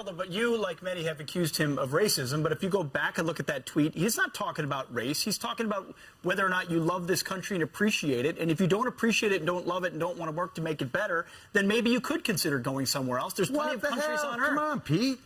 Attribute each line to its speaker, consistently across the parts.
Speaker 1: But you, like many, have accused him of racism. But if you go back and look at that tweet, he's not talking about race. He's talking about whether or not you love this country and appreciate it. And if you don't appreciate it and don't love it and don't want to work to make it better, then maybe you could consider going somewhere else. There's plenty of countries on Earth.
Speaker 2: Come on, Pete.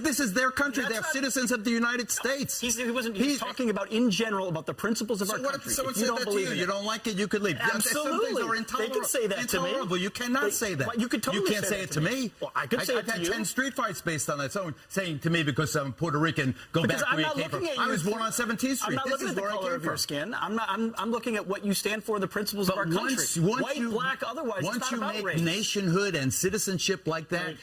Speaker 2: This is their country. They're citizens of the United States.
Speaker 1: He's talking about, in general, about the principles of our country.
Speaker 2: What if someone said that to you? You don't like it, you could leave.
Speaker 1: Absolutely.
Speaker 2: They
Speaker 1: can say that to me.
Speaker 2: You cannot say that.
Speaker 1: You could totally
Speaker 2: can't say it to me.
Speaker 1: Well, I could say it to you.
Speaker 2: I've had 10 street fights based on that. Someone saying to me because I'm Puerto Rican, go back to where you came from. I was born on 17th Street.
Speaker 1: I'm not looking at the color of your skin. I'm looking at what you stand for, the principles of our country. White, black, otherwise,
Speaker 2: once
Speaker 1: it's not
Speaker 2: you
Speaker 1: about
Speaker 2: make nationhood and citizenship like that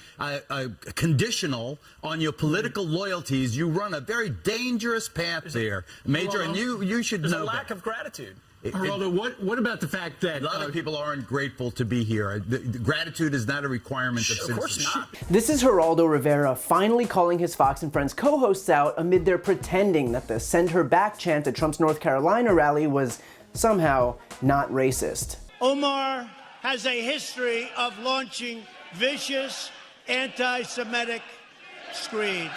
Speaker 2: conditional on your political loyalties, you run a very dangerous path there, Major, and you should know that.
Speaker 1: There's a lack of gratitude.
Speaker 3: Geraldo, what about the fact that
Speaker 2: a lot of people aren't grateful to be here? Gratitude is not a requirement of citizenship.
Speaker 1: Of course not.
Speaker 4: This is Geraldo Rivera finally calling his Fox and Friends co-hosts out amid their pretending that the "Send Her Back" chant at Trump's North Carolina rally was somehow not racist.
Speaker 5: Omar has a history of launching vicious anti-Semitic screeds.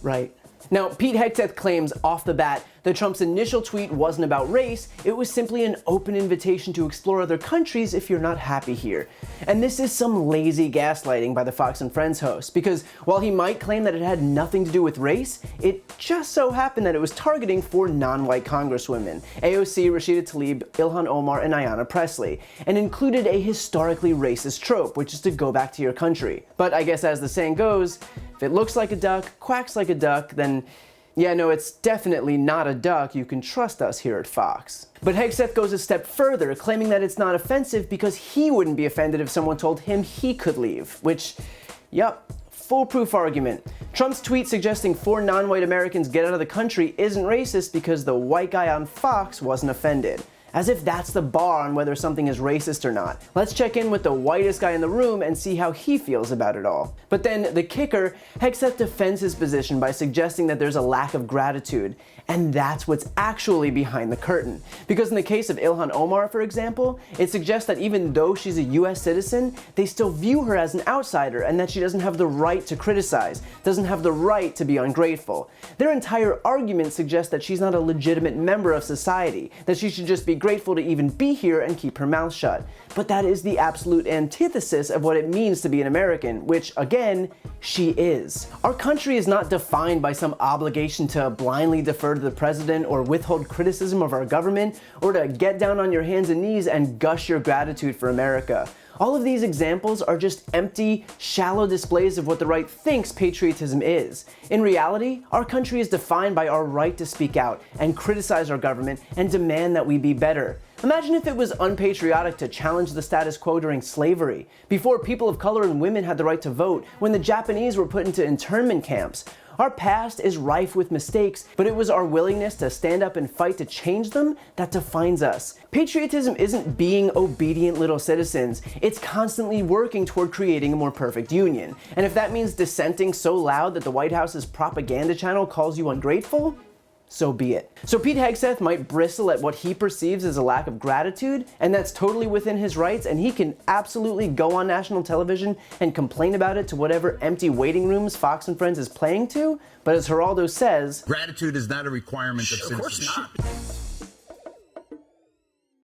Speaker 4: Right. Now, Pete Hegseth claims off the bat that Trump's initial tweet wasn't about race, it was simply an open invitation to explore other countries if you're not happy here. And this is some lazy gaslighting by the Fox and Friends host, because while he might claim that it had nothing to do with race, it just so happened that it was targeting 4 non-white congresswomen, AOC, Rashida Tlaib, Ilhan Omar, and Ayanna Pressley, and included a historically racist trope, which is to go back to your country. But I guess as the saying goes, if it looks like a duck, quacks like a duck, then yeah, no, it's definitely not a duck. You can trust us here at Fox. But Hegseth goes a step further, claiming that it's not offensive because he wouldn't be offended if someone told him he could leave, which, yep, foolproof argument. Trump's tweet suggesting 4 non-white Americans get out of the country isn't racist because the white guy on Fox wasn't offended. As if that's the bar on whether something is racist or not. Let's check in with the whitest guy in the room and see how he feels about it all. But then, the kicker, Hegseth defends his position by suggesting that there's a lack of gratitude. And that's what's actually behind the curtain. Because in the case of Ilhan Omar, for example, it suggests that even though she's a US citizen, they still view her as an outsider and that she doesn't have the right to criticize, doesn't have the right to be ungrateful. Their entire argument suggests that she's not a legitimate member of society, that she should just be grateful to even be here and keep her mouth shut. But that is the absolute antithesis of what it means to be an American, which, again, she is. Our country is not defined by some obligation to blindly defer to the president or withhold criticism of our government or to get down on your hands and knees and gush your gratitude for America. All of these examples are just empty, shallow displays of what the right thinks patriotism is. In reality, our country is defined by our right to speak out and criticize our government and demand that we be better. Imagine if it was unpatriotic to challenge the status quo during slavery, before people of color and women had the right to vote, when the Japanese were put into internment camps. Our past is rife with mistakes, but it was our willingness to stand up and fight to change them that defines us. Patriotism isn't being obedient little citizens, it's constantly working toward creating a more perfect union. And if that means dissenting so loud that the White House's propaganda channel calls you ungrateful, so be it. So Pete Hegseth might bristle at what he perceives as a lack of gratitude, and that's totally within his rights, and he can absolutely go on national television and complain about it to whatever empty waiting rooms Fox and Friends is playing to, but as Geraldo says,
Speaker 2: gratitude is not a requirement of citizenship.
Speaker 1: Of course not.